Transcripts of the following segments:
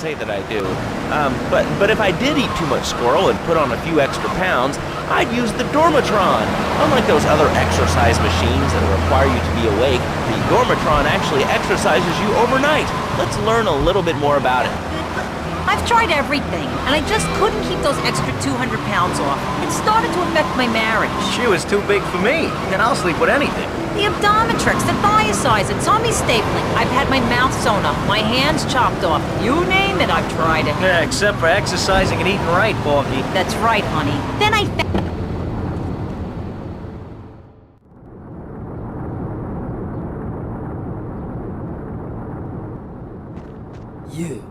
say that I do. But if I did eat too much squirrel and put on a few extra pounds, I'd use the Dormatron. Unlike those other exercise machines that require you to be awake, the Dormatron actually exercises you overnight. Let's learn a little bit more about it. I've tried everything, and I just couldn't keep those extra 200 pounds off. It started to affect my marriage. She was too big for me. Then I'll sleep with anything. The Abdometrix, the Thiasize, the tummy stapling. I've had my mouth sewn up, my hands chopped off. You name it, I've tried it. Yeah, except for exercising and eating right, Porky. That's right, honey. Then I You.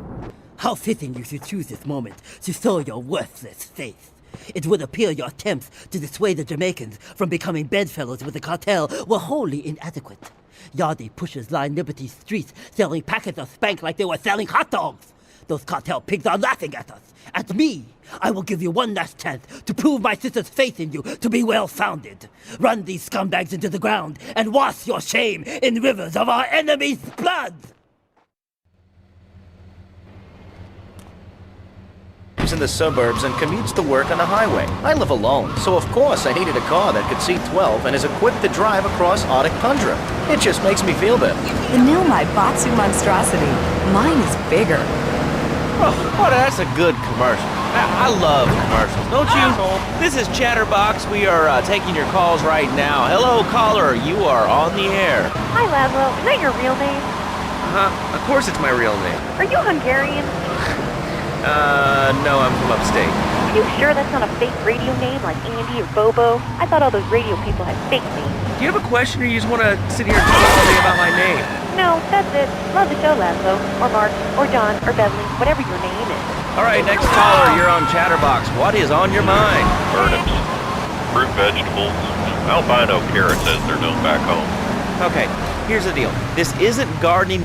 How fitting you should choose this moment to show your worthless face. It would appear your attempts to dissuade the Jamaicans from becoming bedfellows with the cartel were wholly inadequate. Yardy pushers line Liberty streets selling packets of Spank like they were selling hot dogs. Those cartel pigs are laughing at us. At me. I will give you one last chance to prove my sister's faith in you to be well-founded. Run these scumbags into the ground and wash your shame in rivers of our enemy's blood! In the suburbs and commutes to work on the highway. I live alone, so of course I needed a car that could seat 12 and is equipped to drive across Arctic tundra. It just makes me feel better. The new my Batsu monstrosity. Mine is bigger. Oh, that's a good commercial. I love commercials, don't you? This is Chatterbox. We are taking your calls right now. Hello, caller. You are on the air. Hi, Laszlo. Is that your real name? Of course it's my real name. Are you Hungarian? No, I'm from upstate. Are you sure that's not a fake radio name like Andy or Bobo? I thought all those radio people had fake names. Do you have a question or you just want to sit here and talk all day about my name? No, that's it. Love the show, Laszlo. Or Mark, or John, or Beverly, whatever your name is. All right, next caller, you're on Chatterbox. What is on your mind? Turnips, fruit vegetables, albino carrots as they're known back home. Okay, here's the deal. This isn't gardening.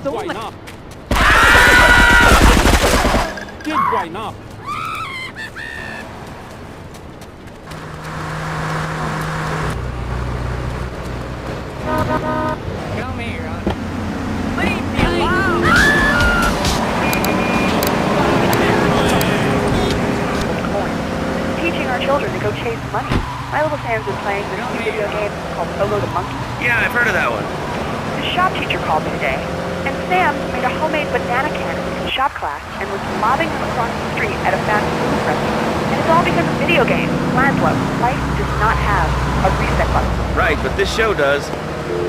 Why not? Kid, why not? Come here. Leave me alone! Teaching our children to go chase money. My little Sam's been playing this new video game called Solo the Monkey. Yeah, I've heard of that one. The shop teacher called me today, and Sam made a homemade banana cannon in shop class and was lobbing them across the street at a fast food restaurant. And it's all because of video games. Laszlo, life does not have a reset button. Right, but this show does.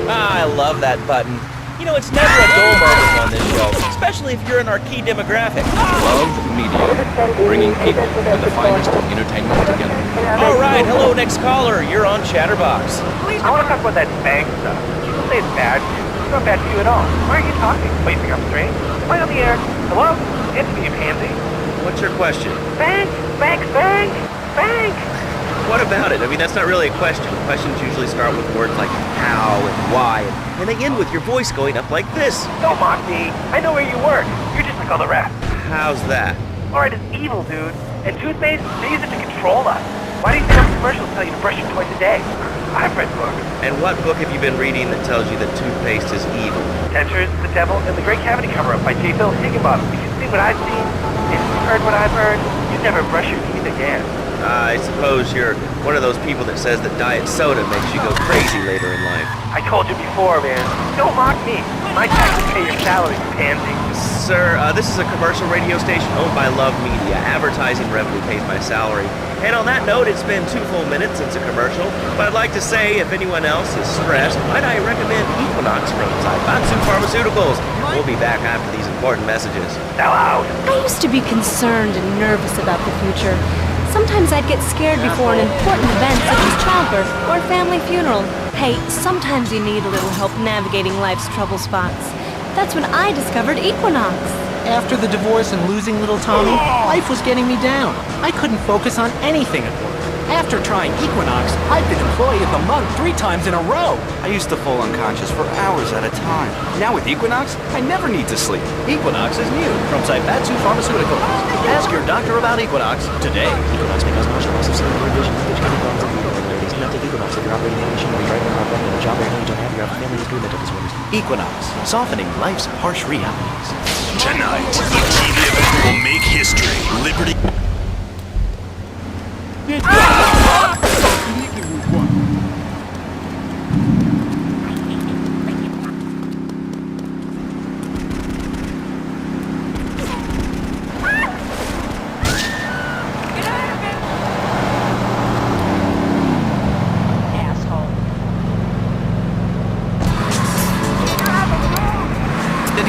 I love that button. You know, it's never a dull moment on this show, especially if you're in our key demographic. Love media, bringing people and the finest of entertainment together. All right, hello, next caller. You're on Chatterbox. I want to talk about that Spank stuff. People say it's bad for you. It's not bad for you at all. Why are you talking? Oh, you think I'm strange? Am I on the air? Hello? Answer me, you pansy. What's your question? Spank! Spank! Spank! Spank! What about it? I mean, that's not really a question. Questions usually start with words like how and why, and they end with your voice going up like this. Don't mock me. I know where you work. You're just like all the rest. How's that? Fluoride is evil, dude. And toothpaste, they use it to control us. Why do you think all the commercials tell you to brush your twice a day? I've read books. And what book have you been reading that tells you that toothpaste is evil? Dentures, the Devil, and the Great Cavity Cover-Up by J. Phil Higginbottom. You can see what I've seen, and you've heard what I've heard. You never brush your teeth again. I suppose you're one of those people that says that diet soda makes you go crazy later in life. I told you before, man. Don't mock me. My taxes pay your salary, you pansy. Sir, this is a commercial radio station owned by Love Media. Advertising revenue pays my salary. And on that note, it's been 2 full minutes since a commercial, but I'd like to say, if anyone else is stressed, might I recommend Equinox from Batsu Pharmaceuticals. We'll be back after these important messages. Now out! I used to be concerned and nervous about the future. Sometimes I'd get scared before an important event such as childbirth or a family funeral. Hey, sometimes you need a little help navigating life's trouble spots. That's when I discovered Equinox. After the divorce and losing little Tommy, life was getting me down. I couldn't focus on anything at work. After trying Equinox, I've been Employee of the Month 3 times in a row. I used to fall unconscious for hours at a time. Now with Equinox, I never need to sleep. Equinox is new from Saibatsu Pharmaceuticals. Ask your doctor about Equinox today. Equinox may cause nausea, loss of sleep, vision, which can be problems of irregularities. Do not take Equinox if you're operating any machinery, driving a car, running a job, or you don't have your family history of mental disorders. Equinox, softening life's harsh realities. Tonight, the TV event will make history. Liberty.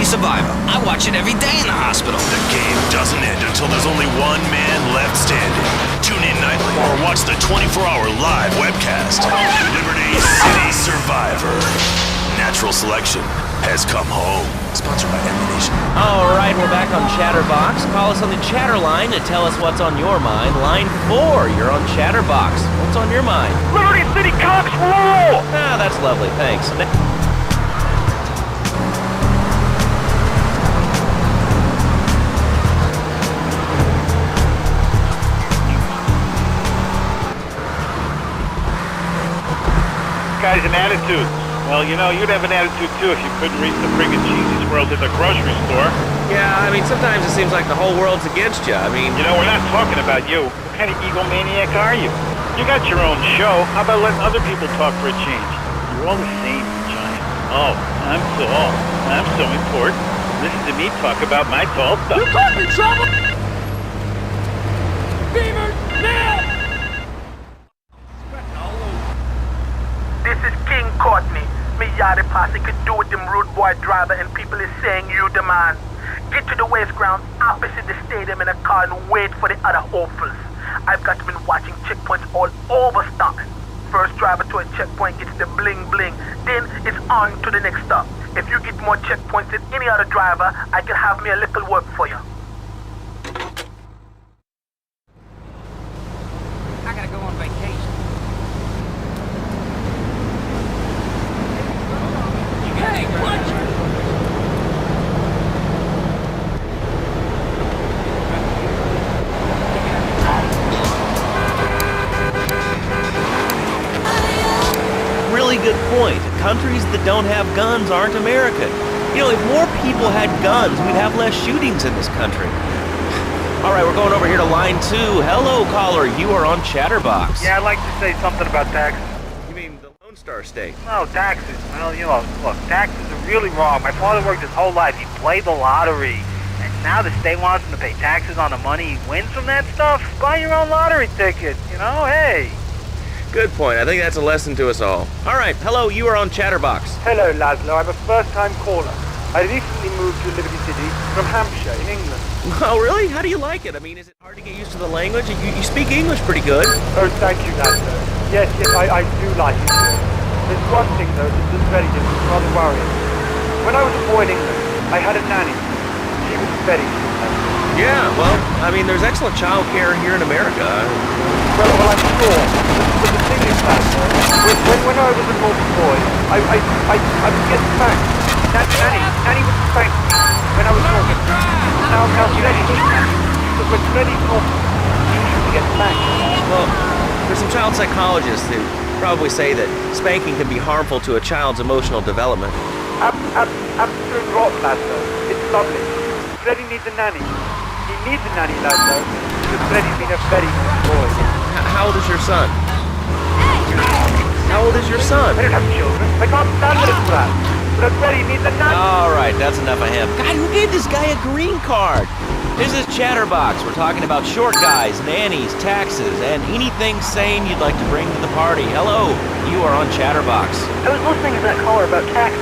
Survivor. I watch it every day in the hospital. The game doesn't end until there's only one man left standing. Tune in nightly or watch the 24-hour live webcast. Liberty City Survivor. Natural selection has come home. Sponsored by Ammunition. All right, we're back on Chatterbox. Call us on the chatter line to tell us what's on your mind. Line 4, you're on Chatterbox. What's on your mind? Liberty City Cops rule! Ah, that's lovely, thanks. Guy's an attitude. Well, you know, you'd have an attitude too if you couldn't reach the friggin' cheesy squirrels at the grocery store. Yeah, I mean, sometimes it seems like the whole world's against you. I mean... You know, we're not talking about you. What kind of egomaniac are you? You got your own show. How about letting other people talk for a change? You're all the same, you giant. Oh, I'm tall. I'm so important. Listen to me talk about my tall stuff. You got me trouble! Beaver, now! This is King Courtney. Me Yachty Posse could do with them rude boy driver and people is saying you the man. Get to the waste ground opposite the stadium in a car and wait for the other hopefuls. I've got been watching checkpoints all over Stockton. First driver to a checkpoint gets the bling bling, then it's on to the next stop. If you get more checkpoints than any other driver, I can have me a little work for you. I gotta go on vacation. Hey, watch it! Really good point. Countries that don't have guns aren't American. You know, if more people had guns, we'd have less shootings in this country. All right, we're going over here to line 2. Hello, caller. You are on Chatterbox. Yeah, I'd like to say something about taxes. You mean the Lone Star State? No, taxes. Well, you know, look, taxes are really wrong. My father worked his whole life. He played the lottery. And now the state wants him to pay taxes on the money he wins from that stuff. Buy your own lottery ticket, you know? Hey. Good point. I think that's a lesson to us all. All right, hello, you are on Chatterbox. Hello, Laszlo. I'm a first-time caller. I recently moved to Liberty City from Hampshire in England. Oh, really? How do you like it? I mean, is it hard to get used to the language? You speak English pretty good. Oh, thank you, Laszlo. Yes, I do like it. There's one thing, though, that's very different, rather worrying. When I was a boy in England, I had a nanny. She was very good. Yeah, well, I mean, there's excellent child care here in America. Well, I'm sure. But the thing is that, when I was a naughty boy, I would get spanked. Nanny would spank me when I was naughty. Now Freddy was spanked. Because when Freddy's naughty, he usually gets spanked. Well, there's some child psychologists who probably say that spanking can be harmful to a child's emotional development. Absolute rot, Laszlo. It's lovely. Freddy needs a nanny. He needs a nanny, Laszlo, because Freddy's been a very naughty boy. How old is your son? How old is your son? I don't have children. I can't stand this crap. But Freddy needs a nanny. All right, that's enough of him. God, who gave this guy a green card? This is Chatterbox. We're talking about short guys, nannies, taxes, and anything sane you'd like to bring to the party. Hello, you are on Chatterbox. I was listening to that caller about taxes.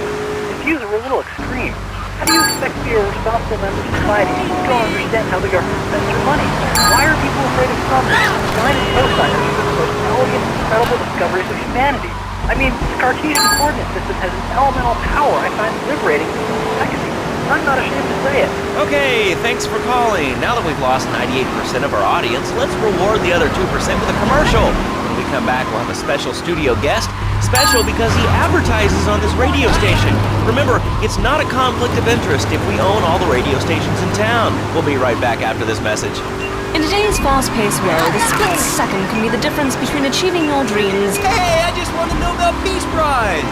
His views are a little extreme. How do you expect to be a responsible member of society if you don't understand how the government spends your money? Why are people afraid of Trump? United co-signers for the most elegant, incredible discoveries of humanity. I mean, the Cartesian coordinate system has an elemental power I find liberating from complexity. I'm not ashamed to say it. Okay, thanks for calling. Now that we've lost 98% of our audience, let's reward the other 2% with a commercial. When we come back, we'll have a special studio guest. Special because he advertises on this radio station. Remember, it's not a conflict of interest if we own all the radio stations in town. We'll be right back after this message. In today's fast-paced world, a split second can be the difference between achieving your dreams... Hey, I just won the Nobel Peace Prize!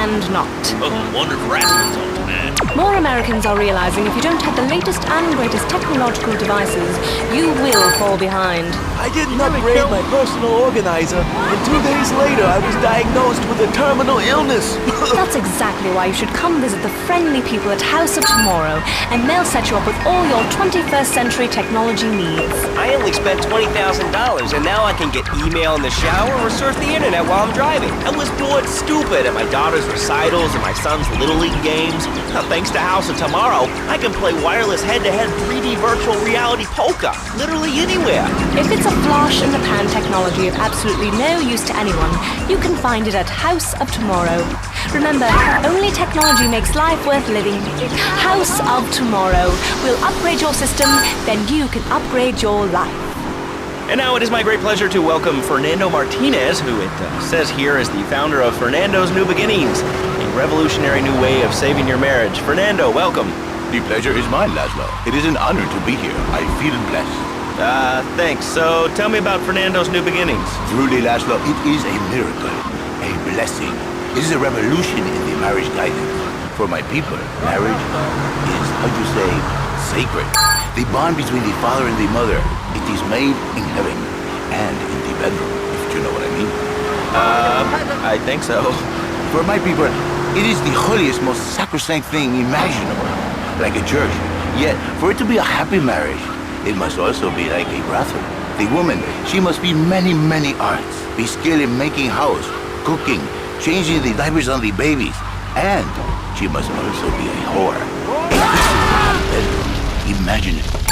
...and not. Oh, wonder if Rasmussen's on man. More Americans are realizing if you don't have the latest and greatest technological devices, you will fall behind. I didn't upgrade my personal organizer, and 2 days later I was diagnosed with a terminal illness. That's exactly why you should come visit the friendly people at House of Tomorrow, and they'll set you up with all your 21st century technology needs. I only spent $20,000, and now I can get email in the shower or surf the internet while I'm driving. I was bored stupid at my daughter's recitals and my son's Little League games. Thanks to House of Tomorrow, I can play wireless head-to-head 3D virtual reality poker, literally anywhere. If it's a flash-in-the-pan technology of absolutely no use to anyone, you can find it at House of Tomorrow. Remember, only technology makes life worth living. House of Tomorrow will upgrade your system, then you can upgrade your life. And now it is my great pleasure to welcome Fernando Martinez, who it says here is the founder of Fernando's New Beginnings, a revolutionary new way of saving your marriage. Fernando, welcome. The pleasure is mine, Laszlo. It is an honor to be here. I feel blessed. Thanks. So tell me about Fernando's New Beginnings. Truly, Laszlo, it is a miracle, a blessing. It is a revolution in the marriage guidance. For my people, marriage is, how do you say, sacred. The bond between the father and the mother, it is made in heaven and in the bedroom, if you know what I mean. I think so. For my people, it is the holiest, most sacrosanct thing imaginable, like a church. Yet, for it to be a happy marriage, it must also be like a brothel. The woman, she must be many, many arts. Be skilled in making house, cooking, changing the diapers on the babies, and she must also be a whore. Imagine it.